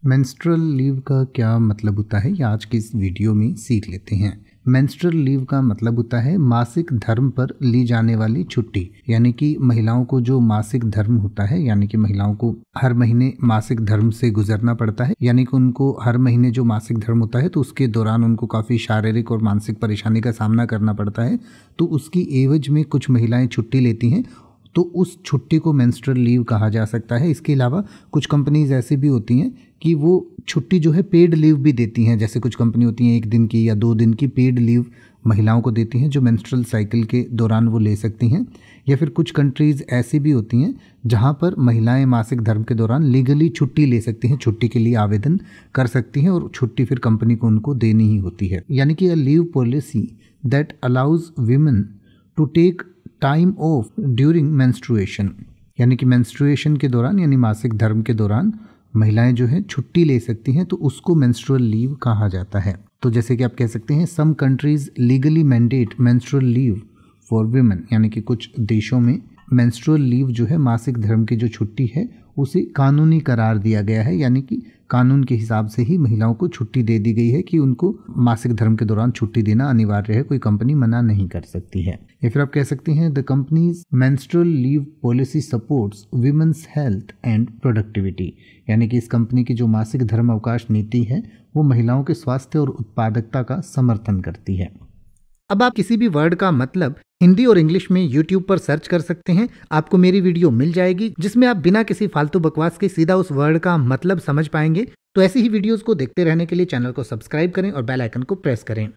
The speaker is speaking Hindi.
मेंस्ट्रुअल लीव का क्या मतलब होता है, ये आज की इस वीडियो में सीख लेते हैं। मेंस्ट्रुअल लीव का मतलब होता है मासिक धर्म पर ली जाने वाली छुट्टी। यानी कि महिलाओं को जो मासिक धर्म होता है, यानी कि महिलाओं को हर महीने मासिक धर्म से गुजरना पड़ता है। यानी कि उनको हर महीने जो मासिक धर्म होता है तो उसके दौरान उनको काफ़ी शारीरिक और मानसिक परेशानी का सामना करना पड़ता है। तो उसकी एवज में कुछ महिलाएं छुट्टी लेती हैं, तो उस छुट्टी को मेंस्ट्रुअल लीव कहा जा सकता है। इसके अलावा कुछ कंपनीज ऐसी भी होती हैं कि वो छुट्टी जो है पेड लीव भी देती हैं। जैसे कुछ कंपनी होती हैं 1 दिन की या 2 दिन की पेड लीव महिलाओं को देती हैं, जो मेंस्ट्रुअल साइकिल के दौरान वो ले सकती हैं। या फिर कुछ कंट्रीज़ ऐसी भी होती हैं जहां पर महिलाएं मासिक धर्म के दौरान लीगली छुट्टी ले सकती हैं, छुट्टी के लिए आवेदन कर सकती हैं और छुट्टी फिर कंपनी को उनको देनी ही होती है। यानी कि a leave policy that allows women to take time off during menstruation. यानी कि मेंस्ट्रुएशन के दौरान यानी मासिक धर्म के दौरान महिलाएं जो है छुट्टी ले सकती हैं, तो उसको मेंस्ट्रुअल लीव कहा जाता है। तो जैसे कि आप कह सकते हैं some countries legally mandate menstrual leave for women. यानी कि कुछ देशों में मेंस्ट्रुअल लीव जो है मासिक धर्म की जो छुट्टी है उसे कानूनी करार दिया गया है। यानी कि कानून के हिसाब से ही महिलाओं को छुट्टी दे दी गई है कि उनको मासिक धर्म के दौरान छुट्टी देना अनिवार्य है, कोई कंपनी मना नहीं कर सकती है। या फिर आप कह सकते हैं the companies menstrual leave policy supports women's health and productivity. यानी कि इस कंपनी की जो मासिक धर्म अवकाश नीति है वो महिलाओं के स्वास्थ्य और उत्पादकता का समर्थन करती है। अब आप किसी भी वर्ड का मतलब हिंदी और इंग्लिश में YouTube पर सर्च कर सकते हैं, आपको मेरी वीडियो मिल जाएगी जिसमें आप बिना किसी फालतू बकवास के सीधा उस वर्ड का मतलब समझ पाएंगे। तो ऐसी ही वीडियोस को देखते रहने के लिए चैनल को सब्सक्राइब करें और बेल आइकन को प्रेस करें।